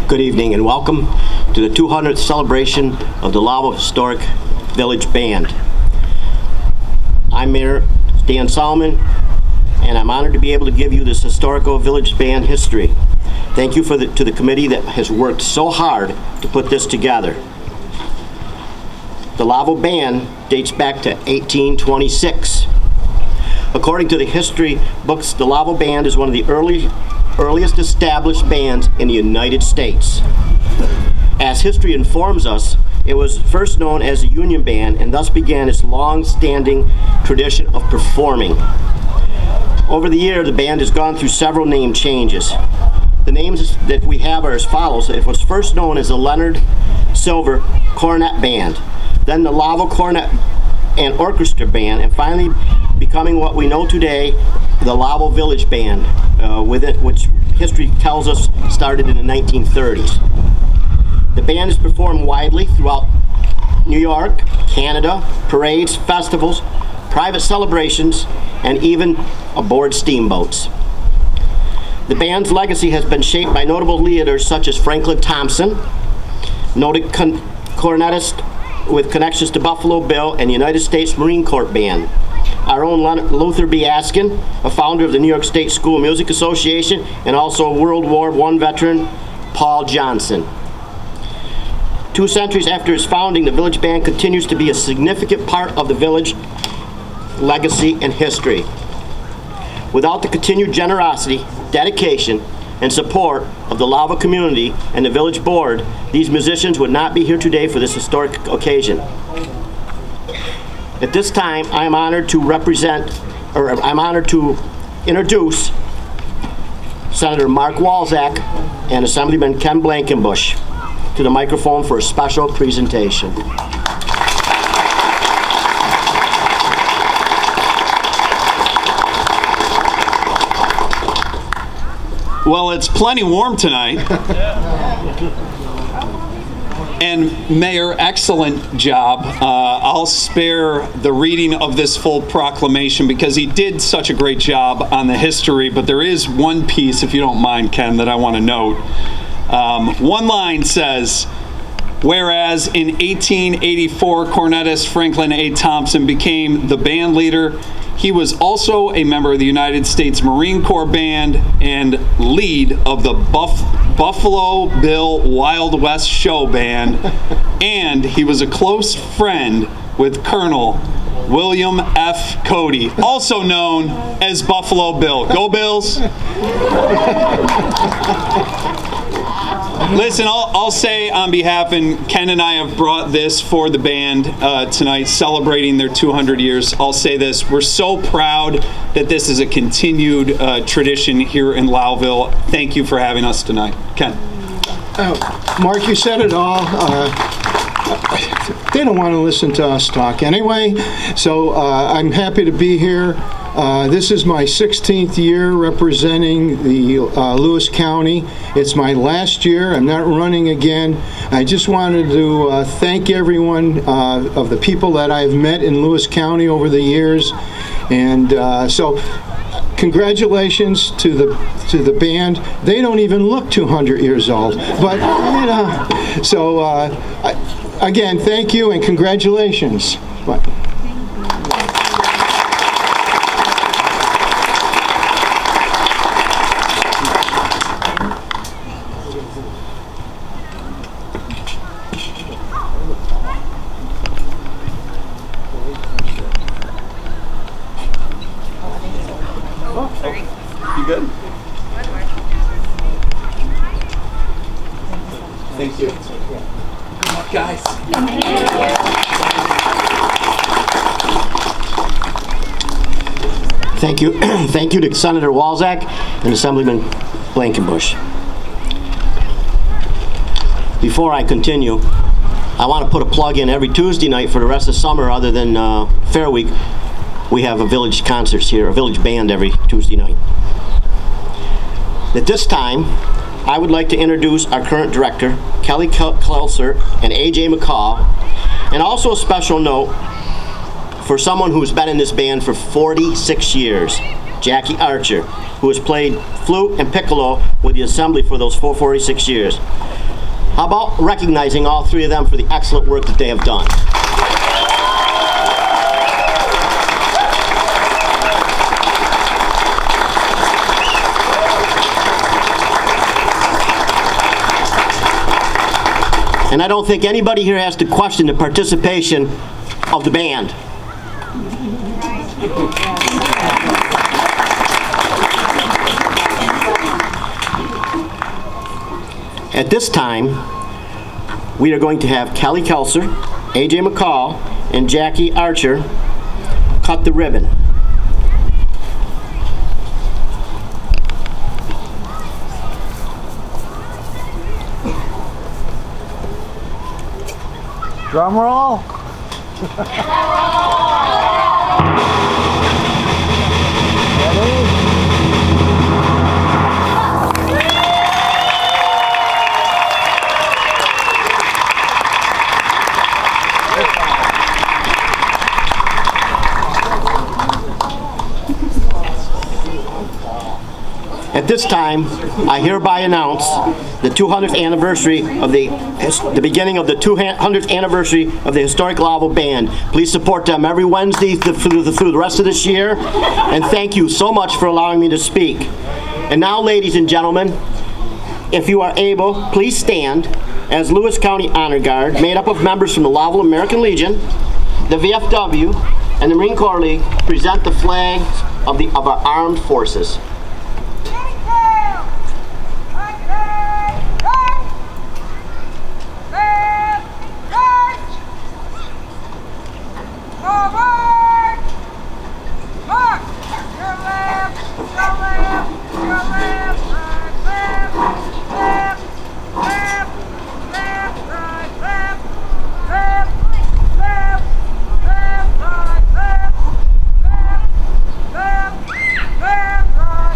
Good evening and welcome to the 200th celebration of the Lowville Historic Village Band. I'm Mayor Dan Solomon, and I'm honored to be able to give you this historical village band history. Thank you to the committee that has worked so hard to put this together. The Lowville Band dates back to 1826. According to the history books, the Lowville Band is one of the earliest established bands in the United States. As history informs us, it was first known as a union band and thus began its long-standing tradition of performing. Over the year, the band has gone through several name changes. The names that we have are as follows. It was first known as the Leonard Silver Cornet Band, then the Lowville Cornet and Orchestra Band, and finally becoming what we know today, the Lowville Village Band, which history tells us started in the 1930s. The band is performed widely throughout New York, Canada, parades, festivals, private celebrations, and even aboard steamboats. The band's legacy has been shaped by notable leaders such as Franklin Thompson, noted cornetist with connections to Buffalo Bill and the United States Marine Corps Band. Our own Luther B. Askin, a founder of the New York State School Music Association, and also a World War I veteran, Paul Johnson. 2 centuries after its founding, the Village Band continues to be a significant part of the village legacy and history. Without the continued generosity, dedication, and support of the Lowville community and the village board, these musicians would not be here today for this historic occasion. At this time, I'm honored to introduce Senator Mark Walczak and Assemblyman Ken Blankenbush to the microphone for a special presentation. Well, it's plenty warm tonight. And Mayor, excellent job. I'll spare the reading of this full proclamation because he did such a great job on the history, but there is one piece, if you don't mind, Ken, that I want to note. One line says, whereas in 1884, cornetist Franklin A. Thompson became the band leader, he was also a member of the United States Marine Corps Band and lead of the Buffalo Bill Wild West Show Band, and he was a close friend with Colonel William F. Cody, also known as Buffalo Bill. Go Bills! Listen, I'll say on behalf, and Ken and I have brought this for the band tonight, celebrating their 200 years. I'll say this, we're so proud that this is a continued tradition here in Lowville. Thank you for having us tonight. Ken. Mark, you said it all. They don't want to listen to us talk anyway, so I'm happy to be here. This is my 16th year representing the Lewis County. It's my last year. I'm not running again. I just wanted to thank everyone of the people that I've met in Lewis County over the years. And so congratulations to the band. They don't even look 200 years old. But, you know, so again, thank you and congratulations. Bye. You good? Thank you. Good luck, guys. Thank you. Thank you to Senator Walczak and Assemblyman Blankenbush. Before I continue, I want to put a plug in. Every Tuesday night for the rest of the summer, other than Fair Week, we have a village concerts here, a village band every Tuesday night. At this time, I would like to introduce our current director, Kelly Kelser and A.J. McCall, and also a special note for someone who's been in this band for 46 years, Jackie Archer, who has played flute and piccolo with the assembly for those 446 years. How about recognizing all three of them for the excellent work that they have done? And I don't think anybody here has to question the participation of the band. At this time, we are going to have Kelly Kelser, AJ McCall, and Jackie Archer cut the ribbon. Drum roll. At this time, I hereby announce the 200th anniversary of the beginning of the 200th anniversary of the historic Lowville Band. Please support them every Wednesday through the rest of this year. And thank you so much for allowing me to speak. And now, ladies and gentlemen, if you are able, please stand as Lewis County Honor Guard, made up of members from the Lowville American Legion, the VFW, and the Marine Corps League, present the flags of our armed forces. Left, right,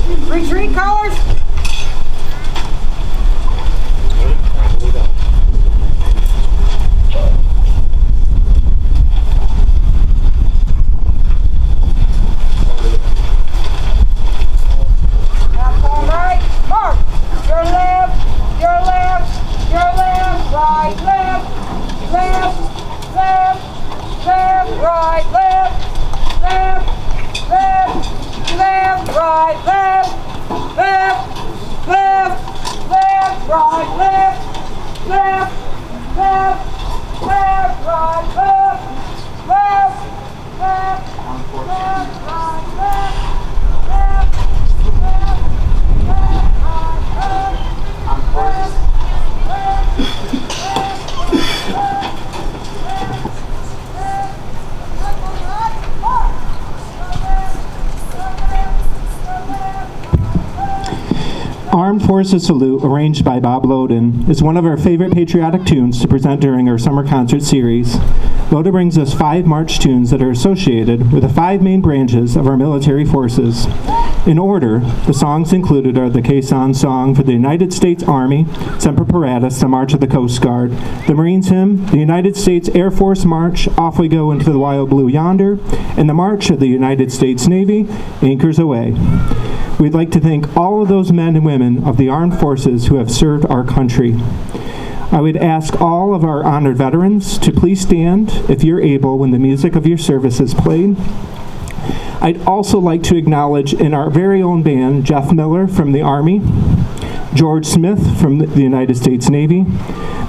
Retreat colors. Armed Forces Salute, arranged by Bob Loden, is one of our favorite patriotic tunes to present during our summer concert series. Loden brings us 5 march tunes that are associated with the 5 main branches of our military forces. In order, the songs included are the Caisson Song for the United States Army, Semper Paratus, the March of the Coast Guard, the Marines Hymn, the United States Air Force March, Off We Go into the Wild Blue Yonder, and the March of the United States Navy, Anchors Away. We'd like to thank all of those men and women of the armed forces who have served our country. I would ask all of our honored veterans to please stand if you're able when the music of your service is played. I'd also like to acknowledge in our very own band, Jeff Miller from the Army, George Smith from the United States Navy,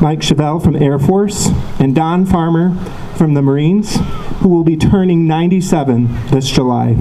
Mike Chevelle from Air Force, and Don Farmer from the Marines, who will be turning 97 this July.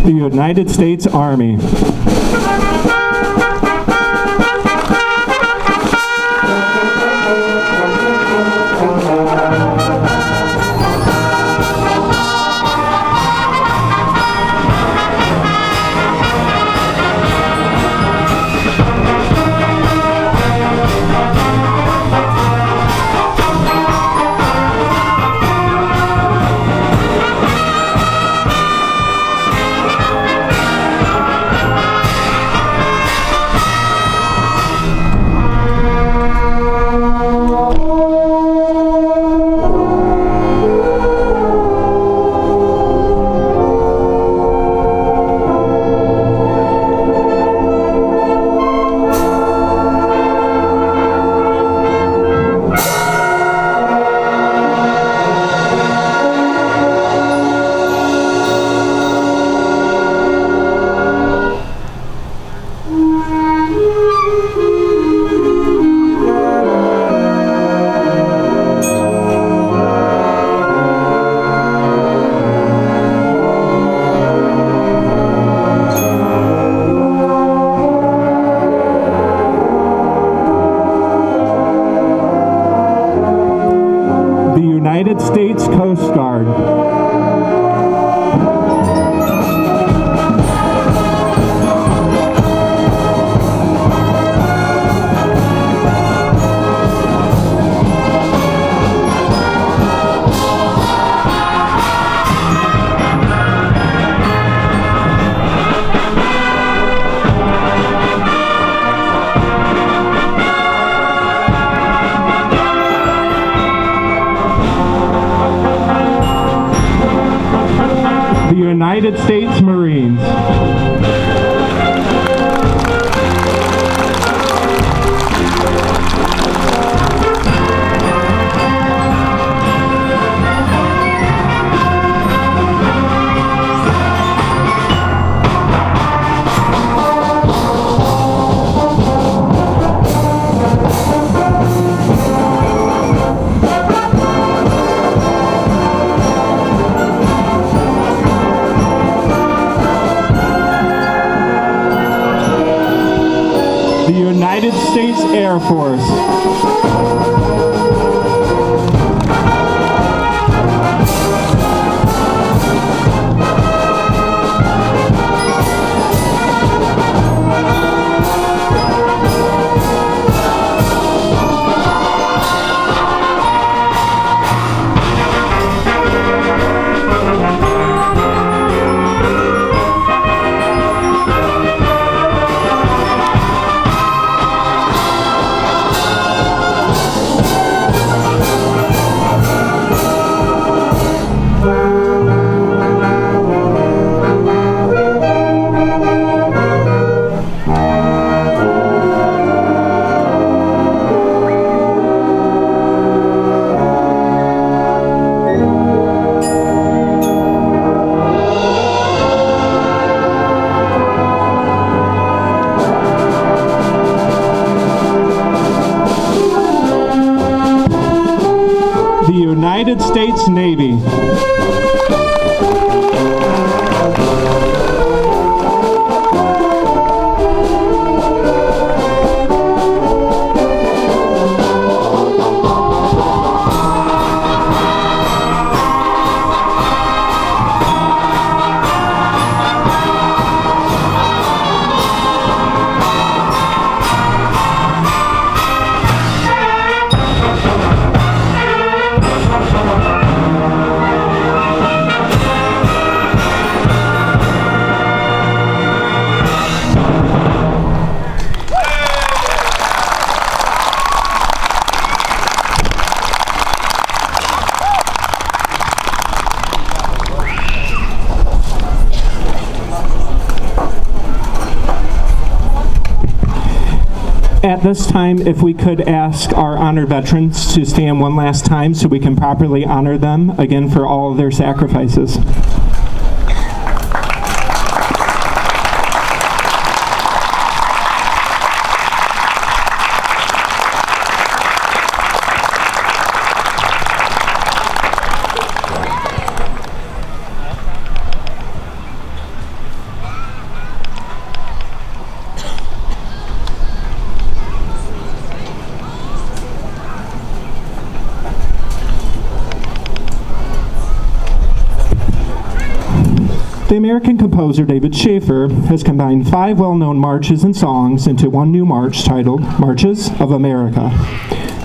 The United States Army. United States Coast Guard. United States Marines. The United States Air Force. The United States Navy. At this time, if we could ask our honored veterans to stand one last time so we can properly honor them again for all of their sacrifices. The American composer David Schaeffer has combined 5 well-known marches and songs into one new march titled Marches of America.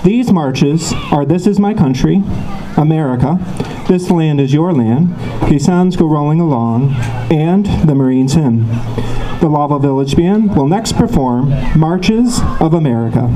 These marches are This Is My Country, America, This Land Is Your Land, Caissons Go Rolling Along, and the Marines Hymn. The Lowville Village Band will next perform Marches of America.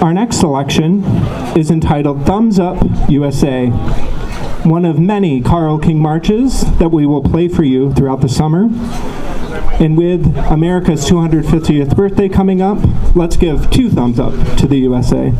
Our next selection is entitled Thumbs Up USA, one of many Carole King marches that we will play for you throughout the summer. And with America's 250th birthday coming up, let's give 2 thumbs up to the USA.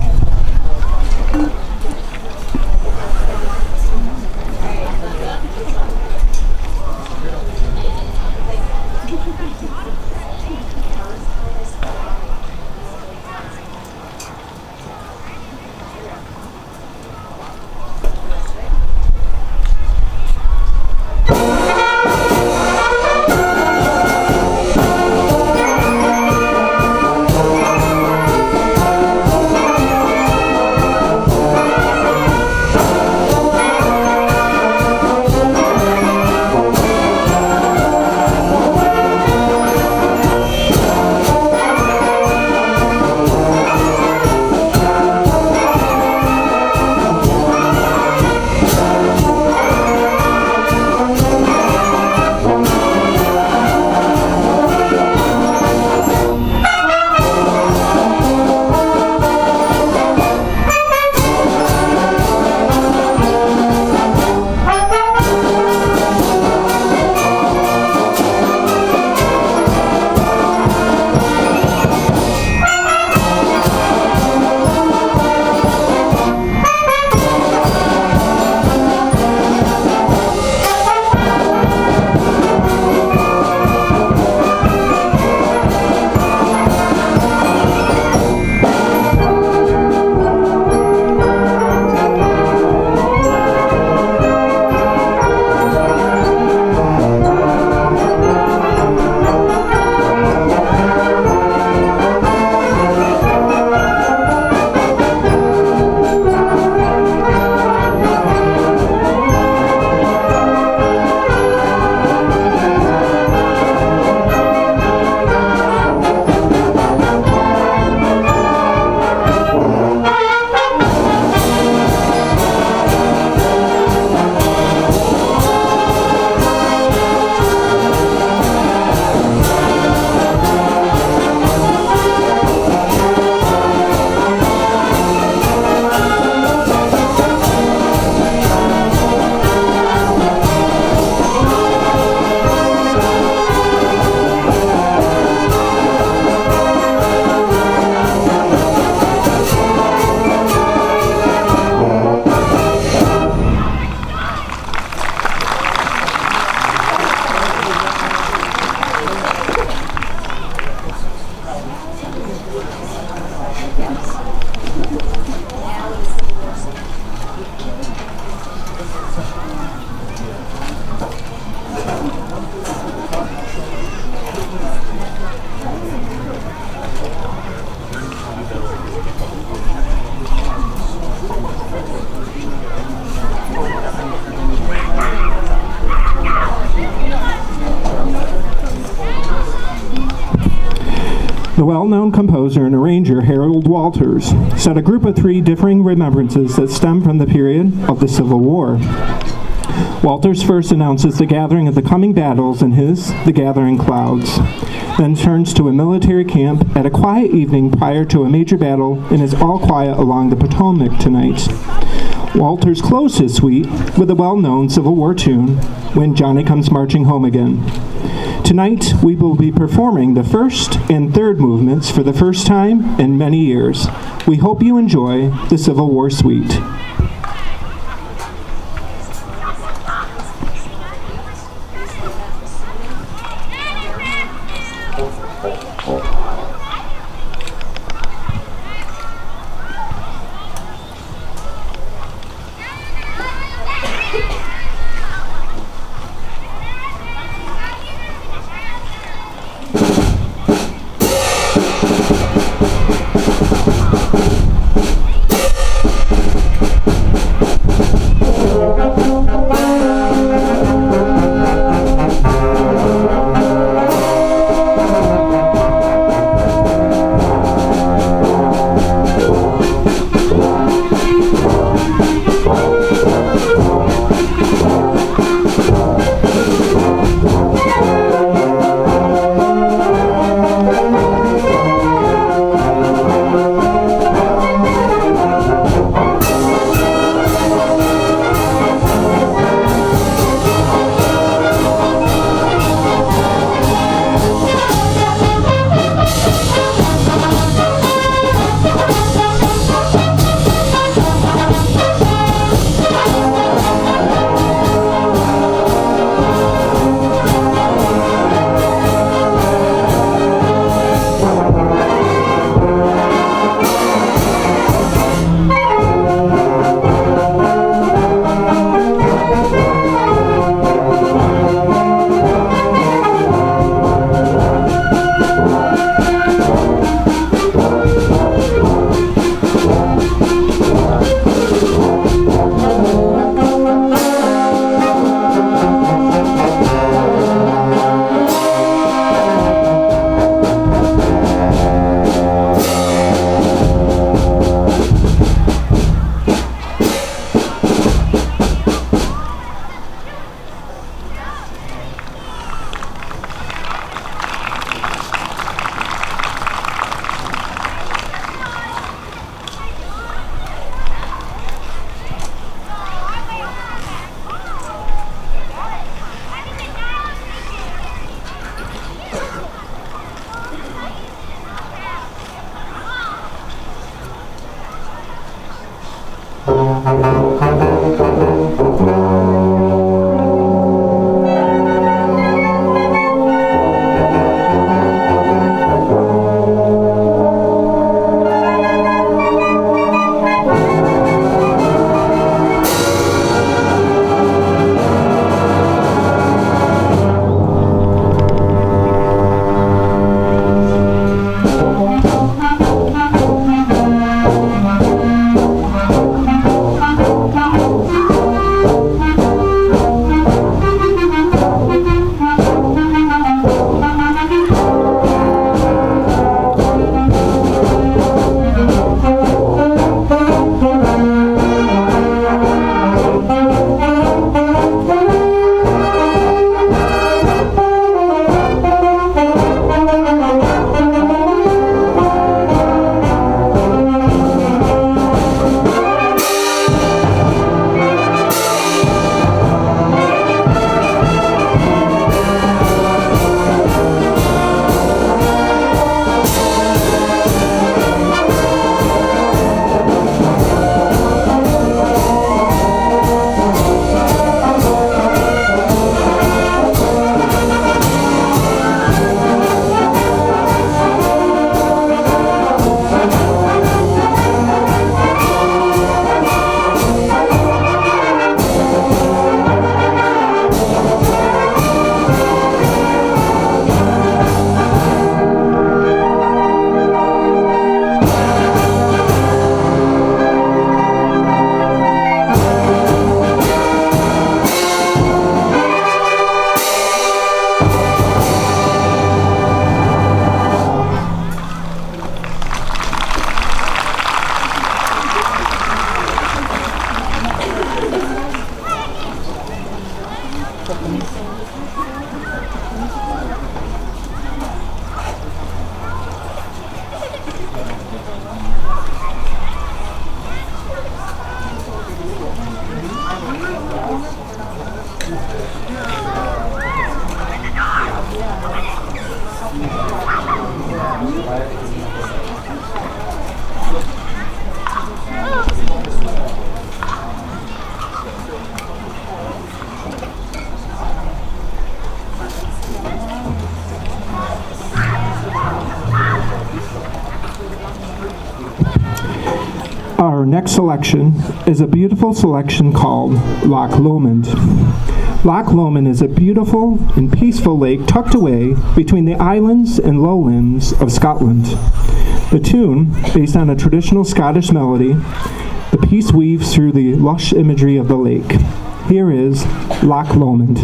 The well-known composer and arranger Harold Walters set a group of 3 differing remembrances that stem from the period of the Civil War. Walters first announces the gathering of the coming battles in his The Gathering Clouds, then turns to a military camp at a quiet evening prior to a major battle and is All Quiet Along the Potomac Tonight. Walters closed his suite with a well-known Civil War tune, When Johnny Comes Marching Home Again. Tonight, we will be performing the first and third movements for the first time in many years. We hope you enjoy the Civil War Suite. next selection is a beautiful selection called Loch Lomond. Loch Lomond is a beautiful and peaceful lake tucked away between the islands and lowlands of Scotland. The tune, based on a traditional Scottish melody, the piece weaves through the lush imagery of the lake. Here is Loch Lomond.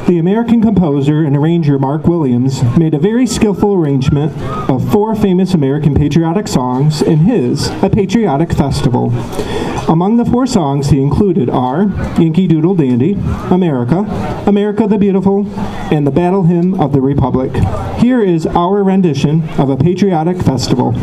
The American composer and arranger Mark Williams made a very skillful arrangement of 4 famous American patriotic songs in his A Patriotic Festival. Among the 4 songs he included are Yankee Doodle Dandy, America, America the Beautiful, and the Battle Hymn of the Republic. Here is our rendition of A Patriotic Festival.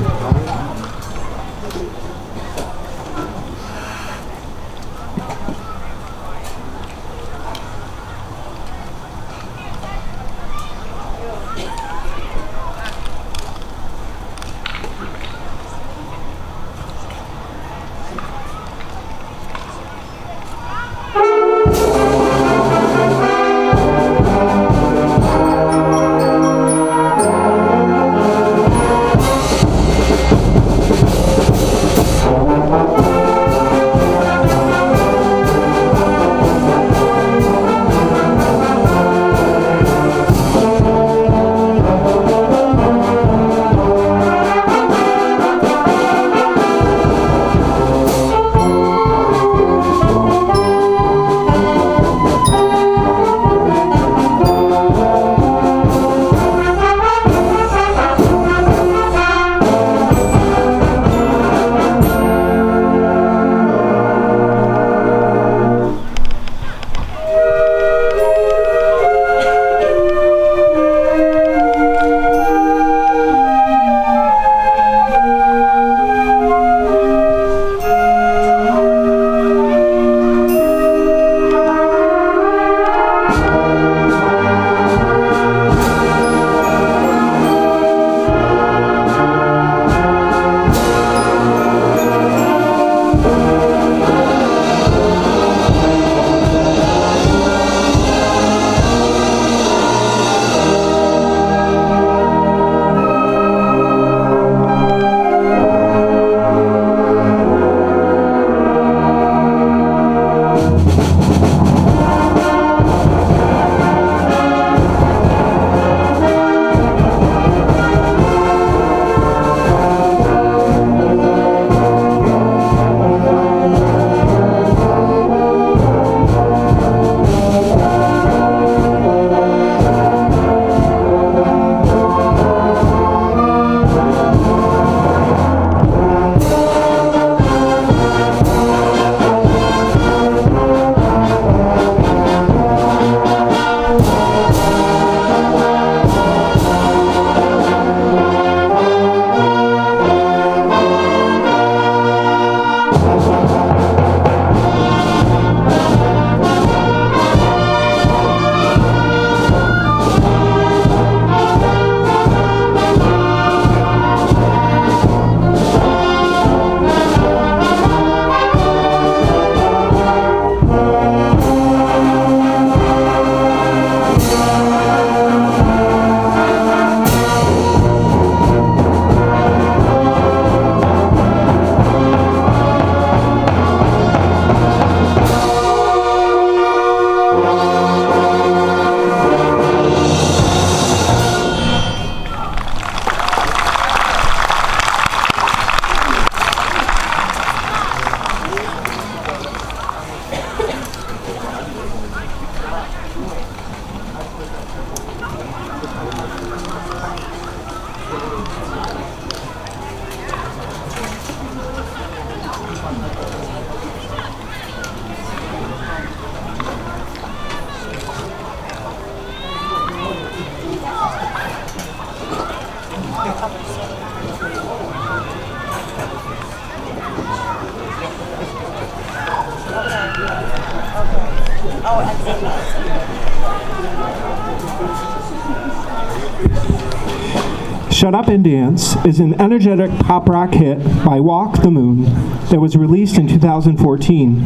Shut Up and Dance is an energetic pop rock hit by Walk the Moon that was released in 2014.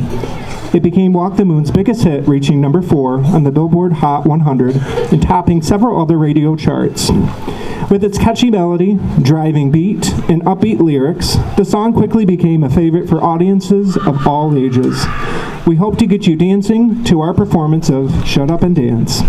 It became Walk the Moon's biggest hit, reaching number 4 on the Billboard Hot 100 and topping several other radio charts. With its catchy melody, driving beat, and upbeat lyrics, the song quickly became a favorite for audiences of all ages. We hope to get you dancing to our performance of Shut Up and Dance.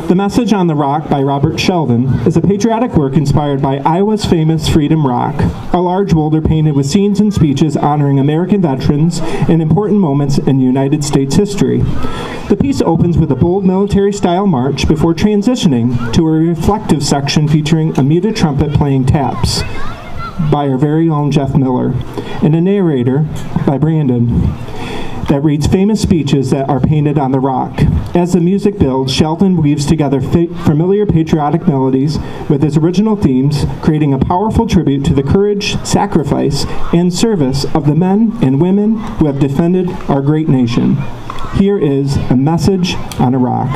The Message on the Rock by Robert Sheldon is a patriotic work inspired by Iowa's famous Freedom Rock, a large boulder painted with scenes and speeches honoring American veterans and important moments in United States history. The piece opens with a bold military-style march before transitioning to a reflective section featuring a muted trumpet playing taps by our very own Jeff Miller and a narrator by Brandon that reads famous speeches that are painted on the rock. As the music builds, Sheldon weaves together familiar patriotic melodies with his original themes, creating a powerful tribute to the courage, sacrifice, and service of the men and women who have defended our great nation. Here is A Message on a Rock.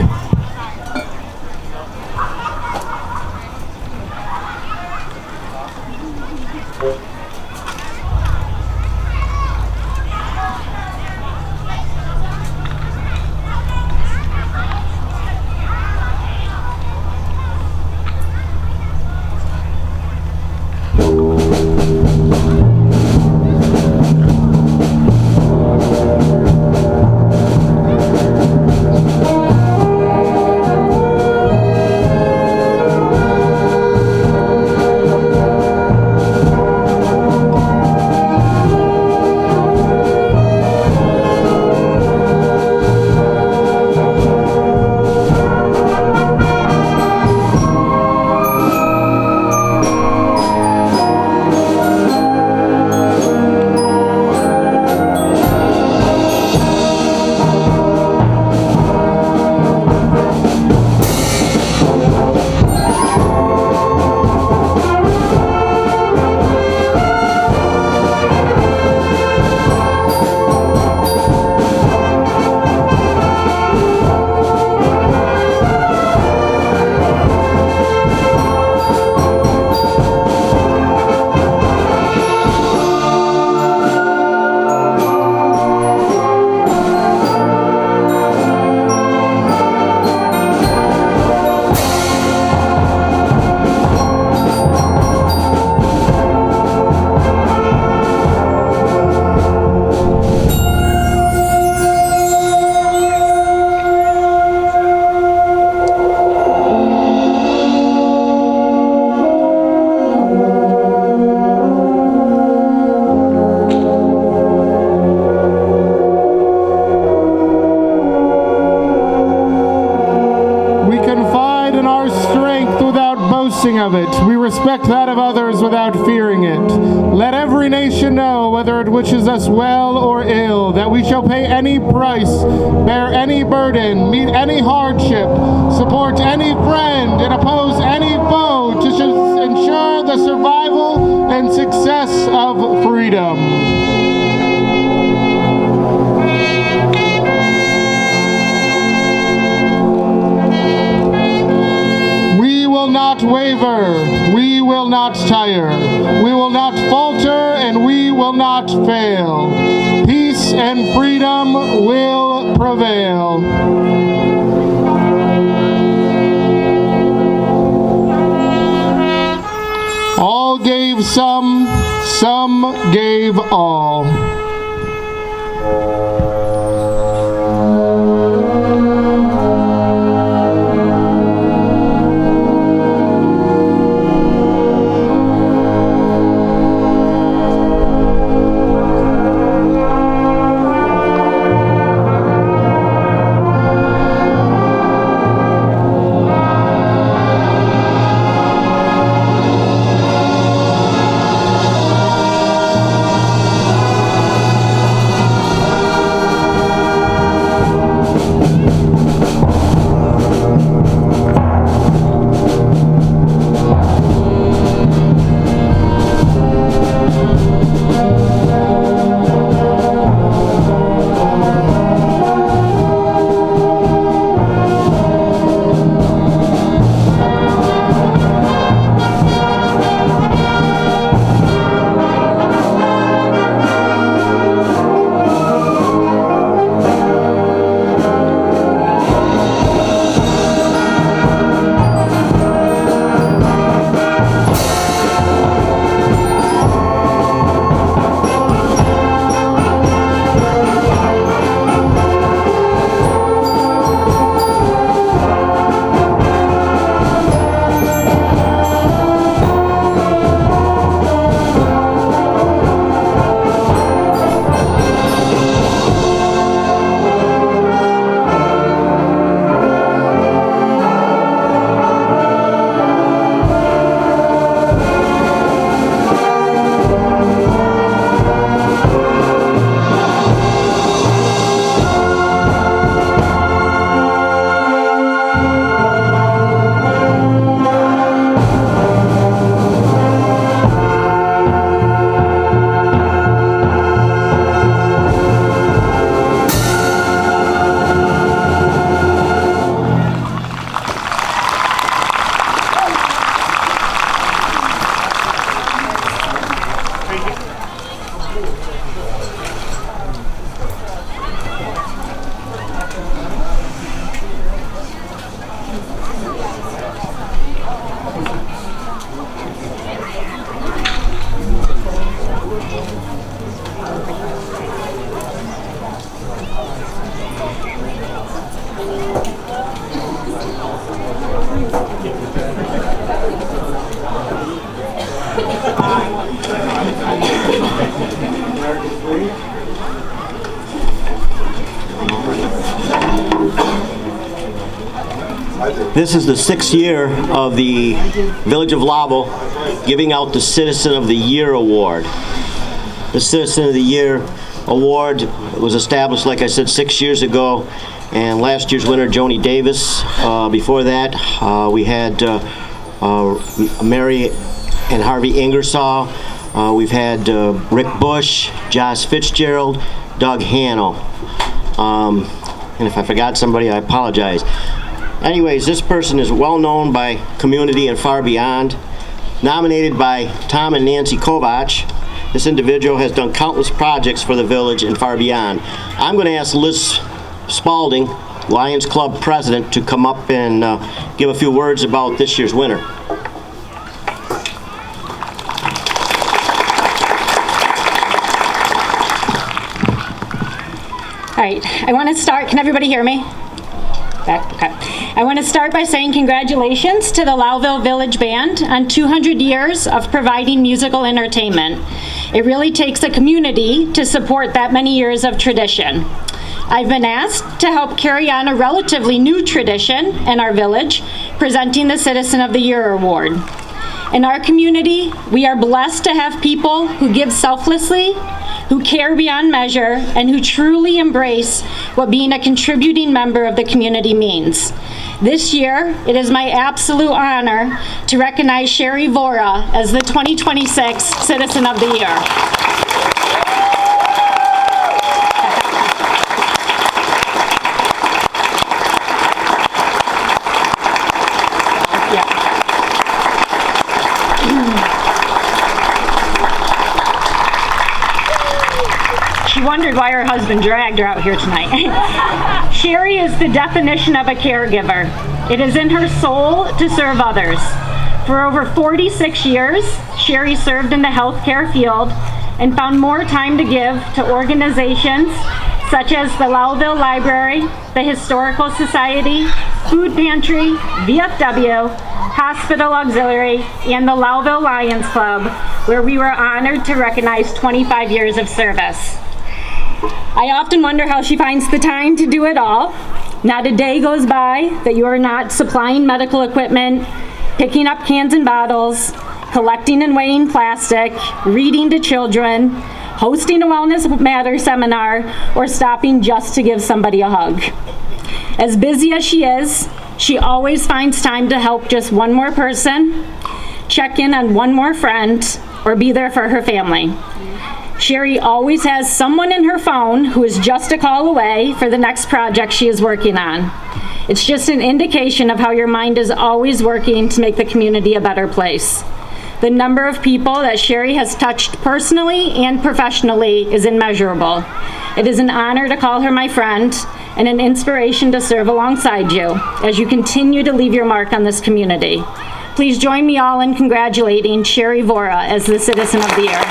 boasting of it. We respect that of others without fearing it. Let every nation know, whether it wishes us well or ill, that we shall pay any price, bear any burden, meet any hardship, support any friend, and oppose any foe to ensure the survival and success of freedom. We will not waver, we will not tire, we will not falter, and we will not fail. Peace and freedom will prevail. All gave some gave all. This is the 6th year of the Village of Lowville giving out the Citizen of the Year Award. The Citizen of the Year Award was established, like I said, 6 years ago, and last year's winner, Joni Davis. Before that, we had Mary and Harvey Ingersoll. We've had Rick Bush, Josh Fitzgerald, Doug Hanno. And if I forgot somebody, I apologize. Anyways, this person is well known by community and far beyond. Nominated by Tom and Nancy Kovach, this individual has done countless projects for the village and far beyond. I'm going to ask Liz Spalding, Lions Club president, to come up and give a few words about this year's winner. All right, I want to start, can everybody hear me? Okay. I want to start by saying congratulations to the Lowville Village Band on 200 years of providing musical entertainment. It really takes a community to support that many years of tradition. I've been asked to help carry on a relatively new tradition in our village, presenting the Citizen of the Year Award. In our community, we are blessed to have people who give selflessly, who care beyond measure, and who truly embrace what being a contributing member of the community means. This year, it is my absolute honor to recognize Sherry Vora as the 2026 Citizen of the Year. She wondered why her husband dragged her out here tonight. Sherry is the definition of a caregiver. It is in her soul to serve others. For over 46 years, Sherry served in the healthcare field and found more time to give to organizations such as the Lowville Library, the Historical Society, Food Pantry, VFW, Hospital Auxiliary, and the Lowville Lions Club, where we were honored to recognize 25 years of service. I often wonder how she finds the time to do it all. Not a day goes by that you are not supplying medical equipment, picking up cans and bottles, collecting and weighing plastic, reading to children, hosting a Wellness Matters seminar, or stopping just to give somebody a hug. As busy as she is, she always finds time to help just one more person, check in on one more friend, or be there for her family. Sherry always has someone in her phone who is just a call away for the next project she is working on. It's just an indication of how your mind is always working to make the community a better place. The number of people that Sherry has touched personally and professionally is immeasurable. It is an honor to call her my friend and an inspiration to serve alongside you as you continue to leave your mark on this community. Please join me all in congratulating Sherry Vora as the Citizen of the Year.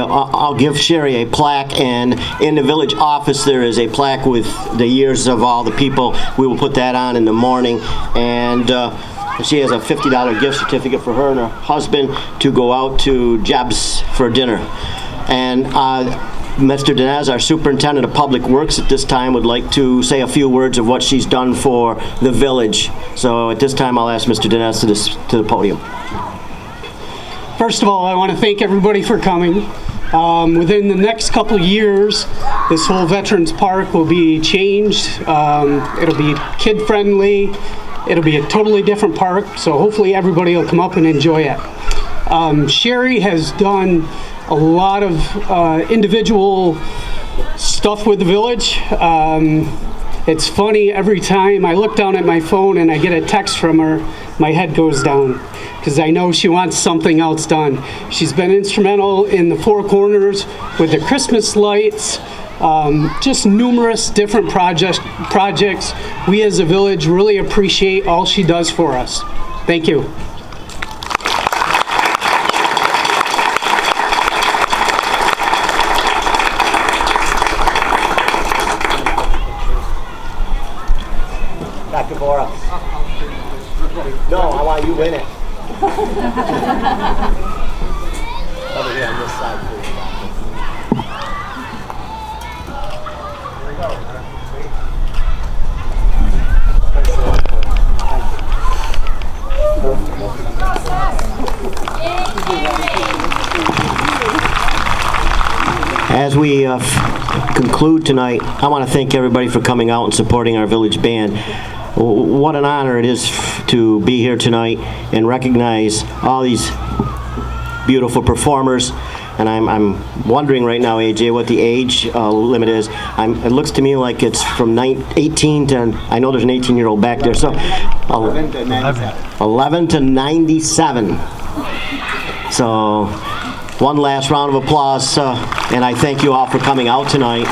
I'll give Sherry a plaque, and in the village office there is a plaque with the years of all the people. We will put that on in the morning, and she has a $50 gift certificate for her and her husband to go out to Jeb's for dinner. And Mr. Dinez, our Superintendent of Public Works at this time, would like to say a few words of what she's done for the village. So at this time I'll ask Mr. Dinez to the podium. First of all, I want to thank everybody for coming. Within the next couple of years, this whole Veterans Park will be changed. It'll be kid-friendly. It'll be a totally different park, so hopefully everybody will come up and enjoy it. Sherry has done a lot of individual stuff with the village. It's funny, every time I look down at my phone and I get a text from her, my head goes down, because I know she wants something else done. She's been instrumental in the Four Corners with the Christmas lights, just numerous different projects. We as a village really appreciate all she does for us. Thank you. Dr. Vora. No, I want you in it. Over here on this side, please. Here we go. As we conclude tonight, I want to thank everybody for coming out and supporting our village band. What an honor it is to be here tonight and recognize all these beautiful performers. And I'm wondering right now, AJ, what the age limit is. It looks to me like it's from 18 to, I know there's an 18-year-old back there, so 11 to 97. 11 to 97. So one last round of applause, and I thank you all for coming out tonight.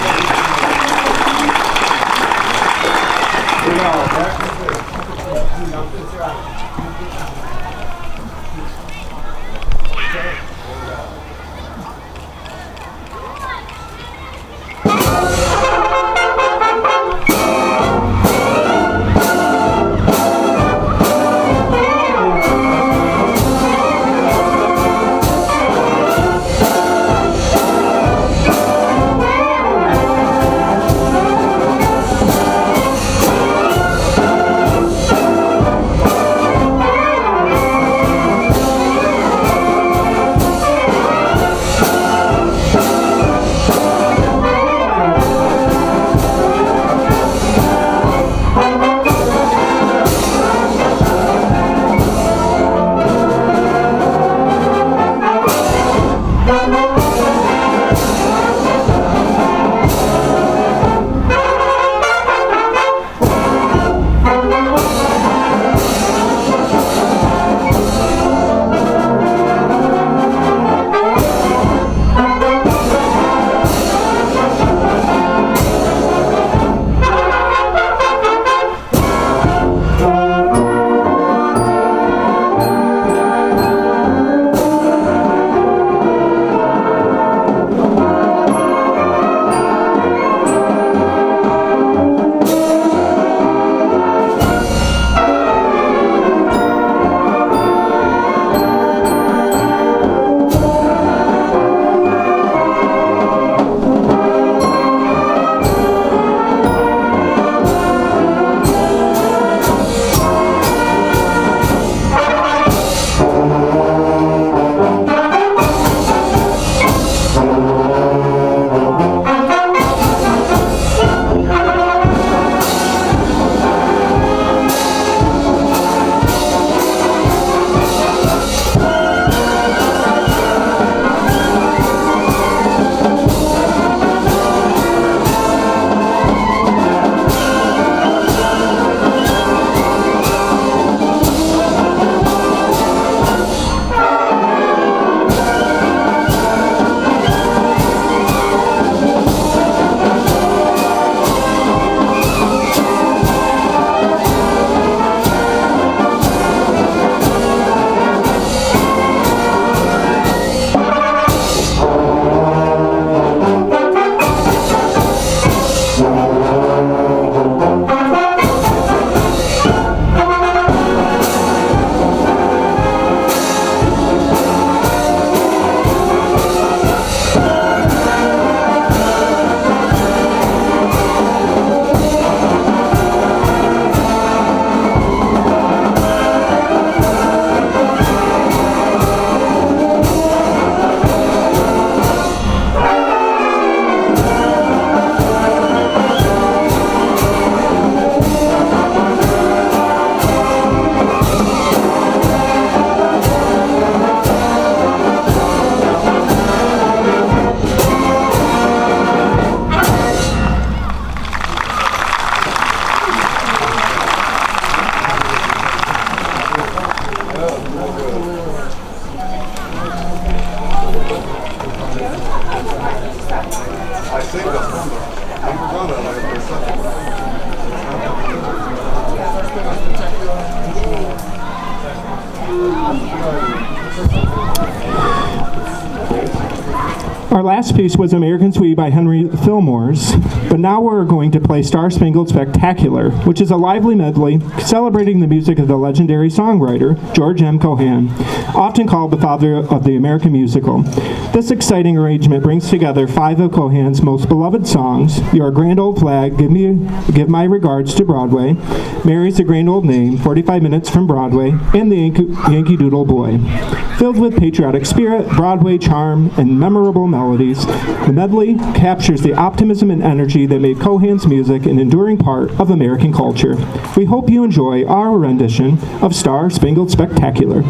Our last piece was American Sweet by Henry Fillmore's, but now we're going to play Star Spangled Spectacular, which is a lively medley celebrating the music of the legendary songwriter George M. Cohan, often called the father of the American musical. This exciting arrangement brings together 5 of Cohan's most beloved songs: Your Grand Old Flag, Give My Regards to Broadway, Mary's a Grand Old Name, 45 Minutes from Broadway, and The Yankee Doodle Boy. Filled with patriotic spirit, Broadway charm, and memorable melodies, the medley captures the optimism and energy that made Cohan's music an enduring part of American culture. We hope you enjoy our rendition of Star Spangled Spectacular.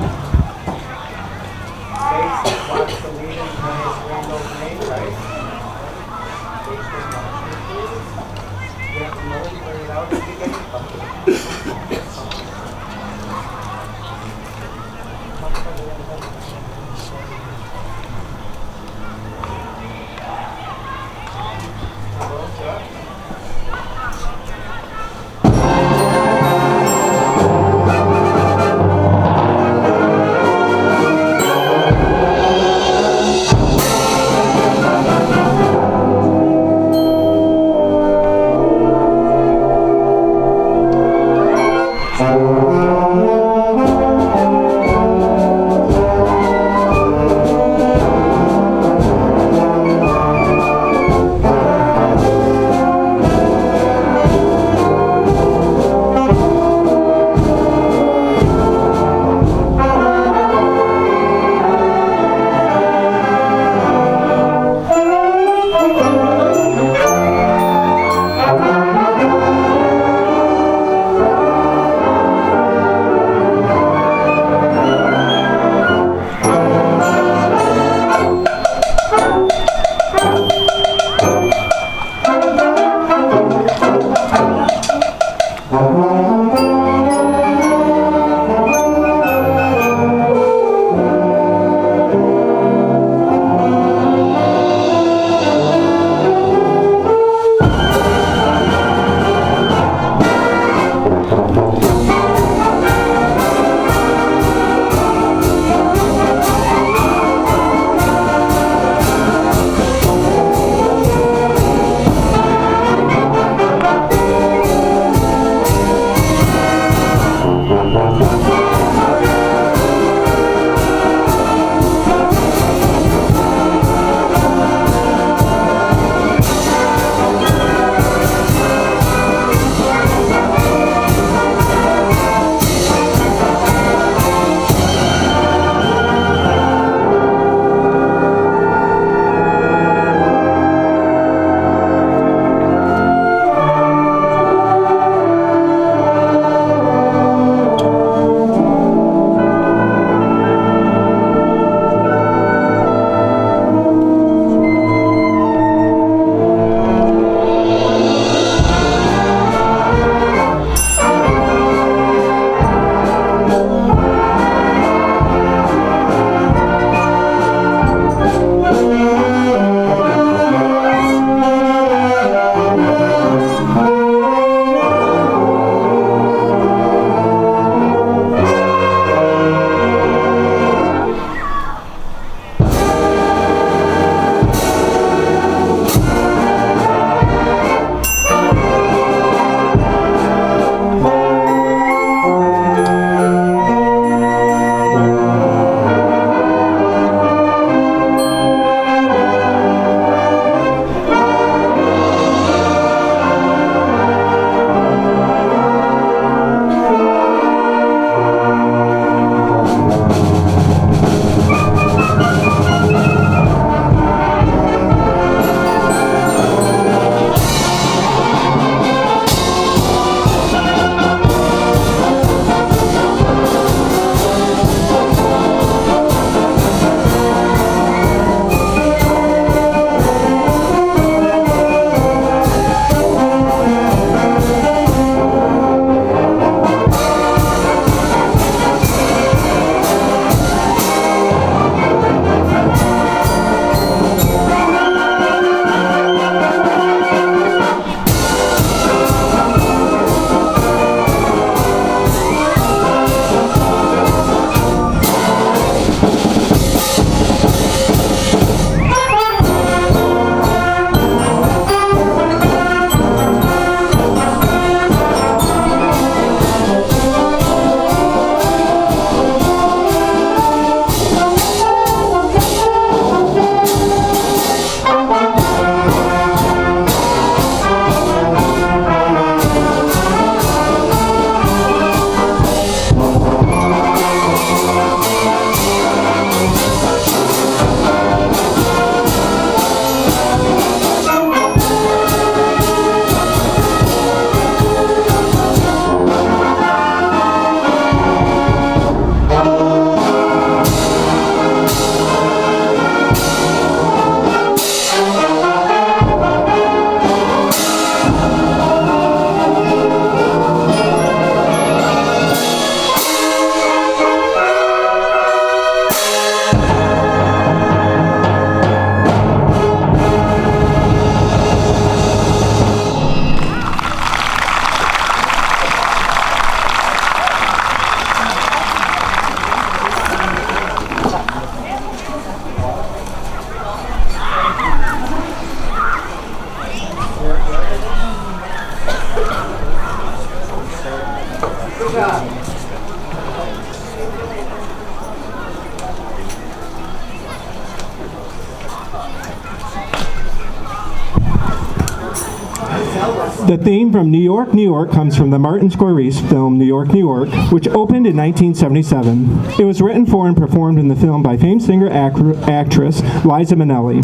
The theme from New York, New York comes from the Martin Scorsese film New York, New York, which opened in 1977. It was written for and performed in the film by famed singer-actress Liza Minnelli.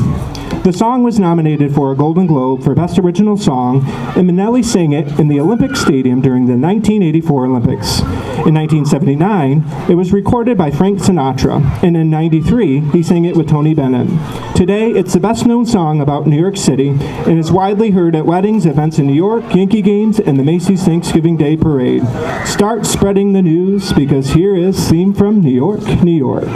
The song was nominated for a Golden Globe for Best Original Song, and Minnelli sang it in the Olympic Stadium during the 1984 Olympics. In 1979, it was recorded by Frank Sinatra, and in 1993, he sang it with Tony Bennett. Today, it's the best-known song about New York City, and is widely heard at weddings, events in New York, Yankee games, and the Macy's Thanksgiving Day Parade. Start spreading the news, because here is Theme from New York, New York.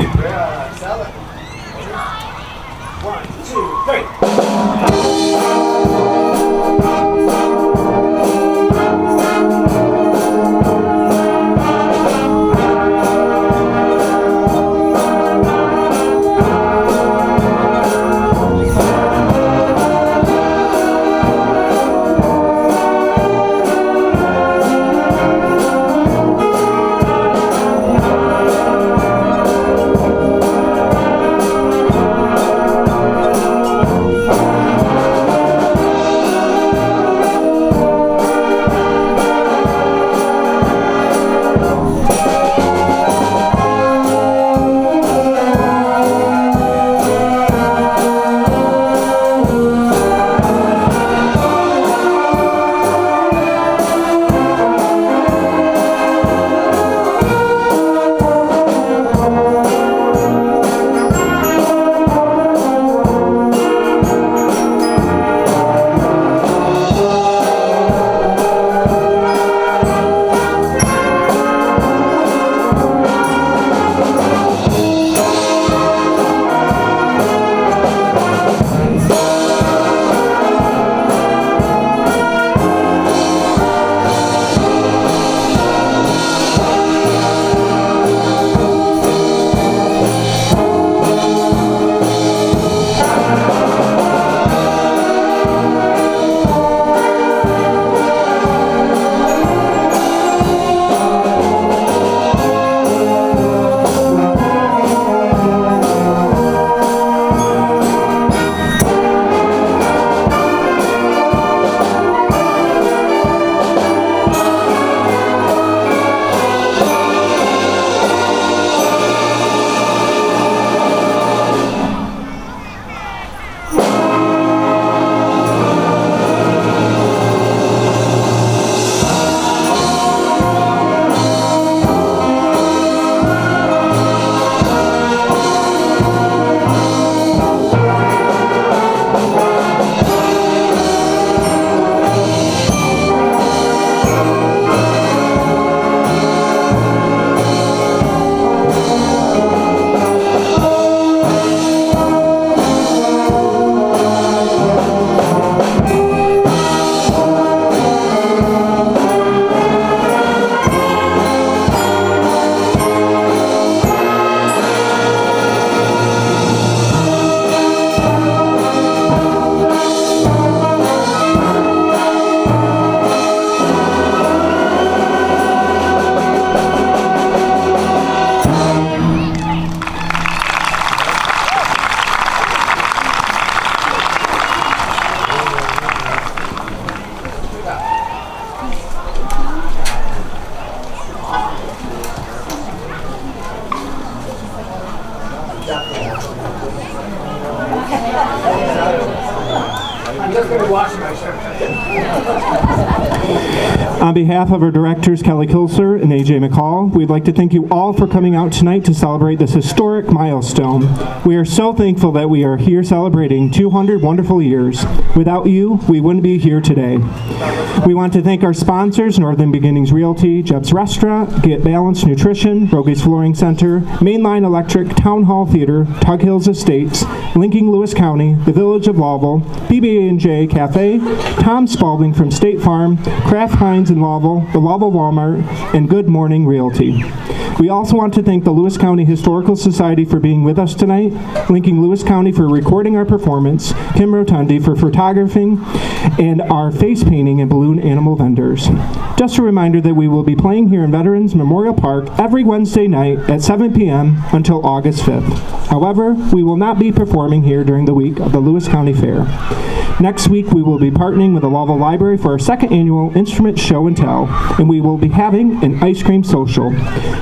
On behalf of our directors, Kelly Kilser and AJ McCall, we'd like to thank you all for coming out tonight to celebrate this historic milestone. We are so thankful that we are here celebrating 200 wonderful years. Without you, we wouldn't be here today. We want to thank our sponsors, Northern Beginnings Realty, Jeb's Restaurant, Get Balanced Nutrition, Rogies Flooring Center, Mainline Electric, Town Hall Theater, Tug Hills Estates, Linking Lewis County, the Village of Lowville, BB&J Cafe, Tom Spalding from State Farm, Kraft Heinz in Lowville, the Lowville Walmart, and Good Morning Realty. We also want to thank the Lewis County Historical Society for being with us tonight, Linking Lewis County for recording our performance, Kim Rotundi for photographing, and our face painting and balloon animal vendors. Just a reminder that we will be playing here in Veterans Memorial Park every Wednesday night at 7 p.m. until August 5th. However, we will not be performing here during the week of the Lewis County Fair. Next week, we will be partnering with the Lowville Library for our second annual instrument show and tell, and we will be having an ice cream social.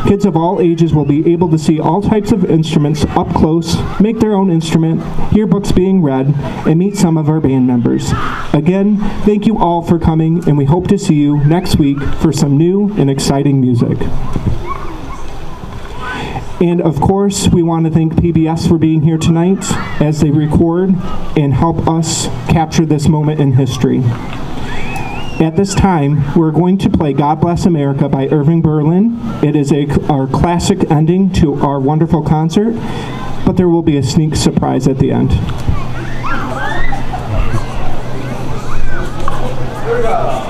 Kids of all ages will be able to see all types of instruments up close, make their own instrument, hear books being read, and meet some of our band members. Again, thank you all for coming, and we hope to see you next week for some new and exciting music. And of course, we want to thank PBS for being here tonight as they record and help us capture this moment in history. At this time, we're going to play God Bless America by Irving Berlin. It is our classic ending to our wonderful concert, but there will be a sneak surprise at the end. Here we go.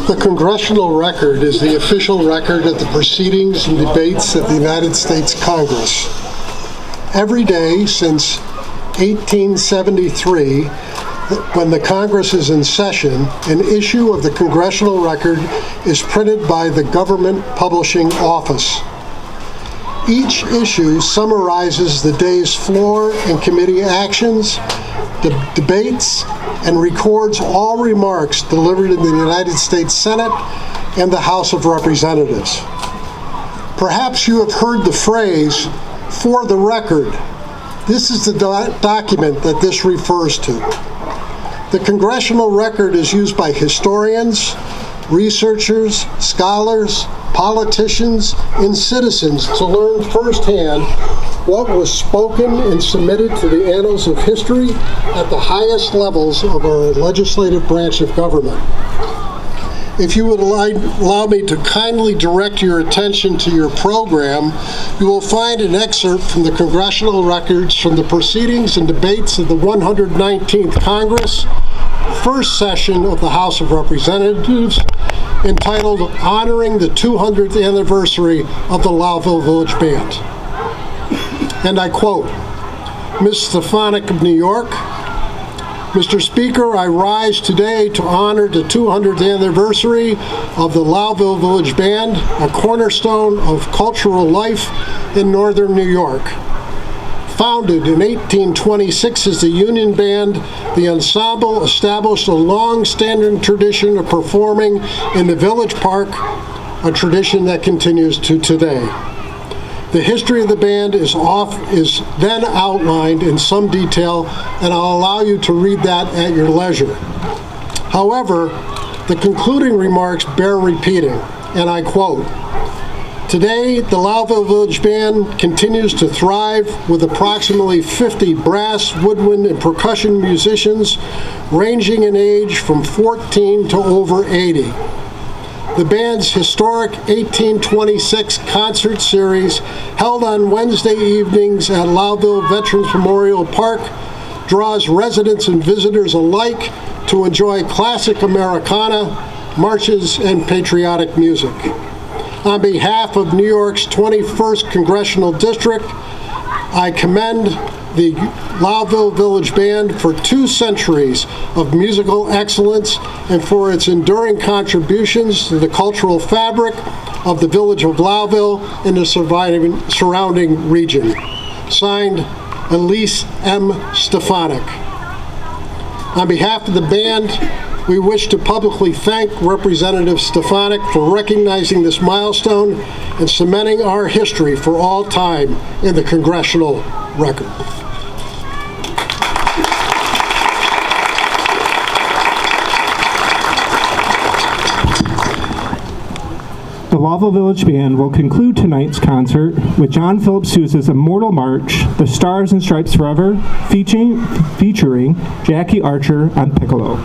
The Congressional Record is the official record of the proceedings and debates of the United States Congress. Every day since 1873, when the Congress is in session, an issue of the Congressional Record is printed by the Government Publishing Office. Each issue summarizes the day's floor and committee actions, debates, and records all remarks delivered in the United States Senate and the House of Representatives. Perhaps you have heard the phrase, "for the record." This is the document that this refers to. The Congressional Record is used by historians, researchers, scholars, politicians, and citizens to learn firsthand what was spoken and submitted to the annals of history at the highest levels of our legislative branch of government. If you would allow me to kindly direct your attention to your program, you will find an excerpt from the Congressional Records from the proceedings and debates of the 119th Congress, first session of the House of Representatives, entitled Honoring the 200th Anniversary of the Lowville Village Band. And I quote, Ms. Stefanik of New York, Mr. Speaker, I rise today to honor the 200th anniversary of the Lowville Village Band, a cornerstone of cultural life in northern New York. Founded in 1826 as the Union Band, the ensemble established a long-standing tradition of performing in the Village Park, a tradition that continues to today. The history of the band is then outlined in some detail, and I'll allow you to read that at your leisure. However, the concluding remarks bear repeating, and I quote, "Today, the Lowville Village Band continues to thrive with approximately 50 brass, woodwind, and percussion musicians ranging in age from 14 to over 80. The band's historic 1826 concert series, held on Wednesday evenings at Lowville Veterans Memorial Park, draws residents and visitors alike to enjoy classic Americana, marches, and patriotic music. On behalf of New York's 21st Congressional District, I commend the Lowville Village Band for 2 centuries of musical excellence and for its enduring contributions to the cultural fabric of the village of Lowville and the surrounding region." Signed, Elise M. Stefanik. On behalf of the band, we wish to publicly thank Representative Stefanik for recognizing this milestone and cementing our history for all time in the congressional record. The Lowville Village Band will conclude tonight's concert with John Philip Sousa's Immortal March, The Stars and Stripes Forever, featuring Jackie Archer on piccolo.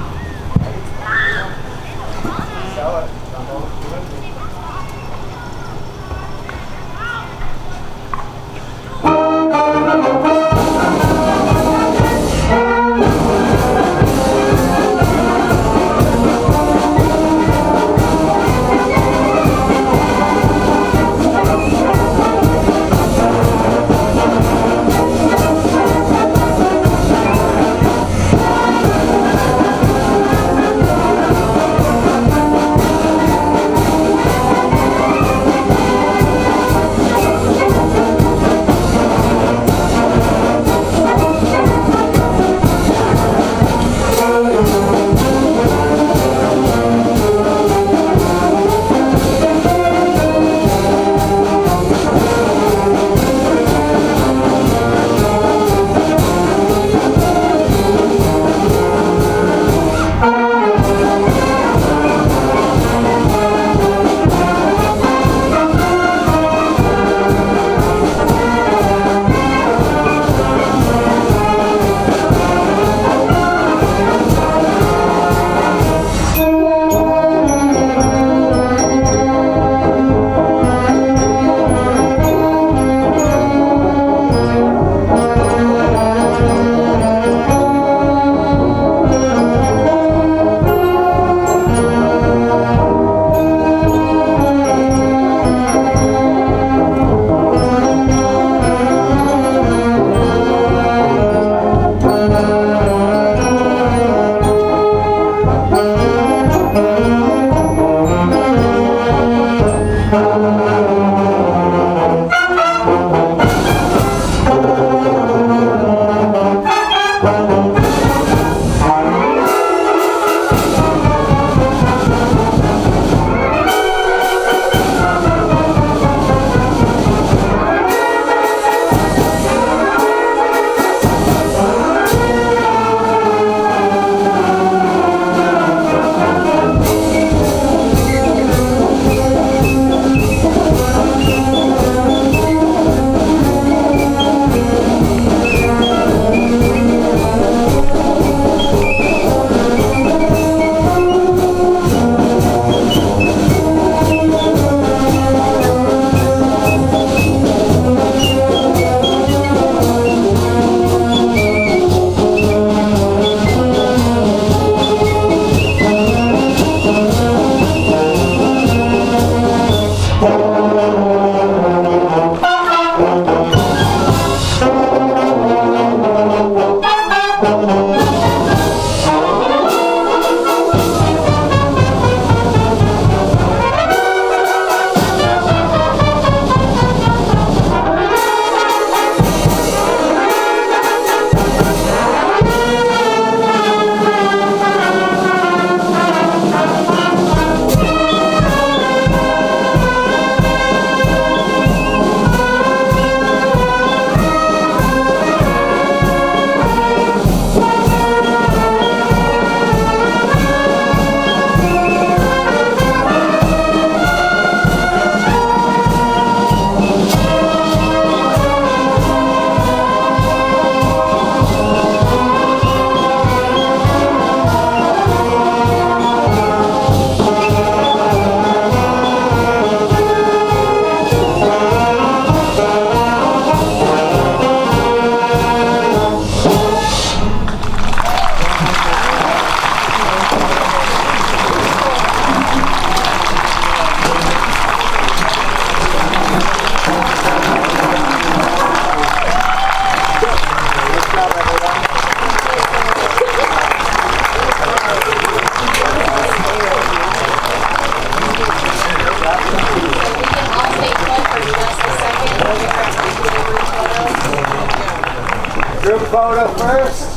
photo first.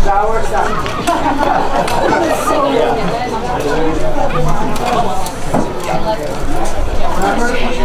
Shower second.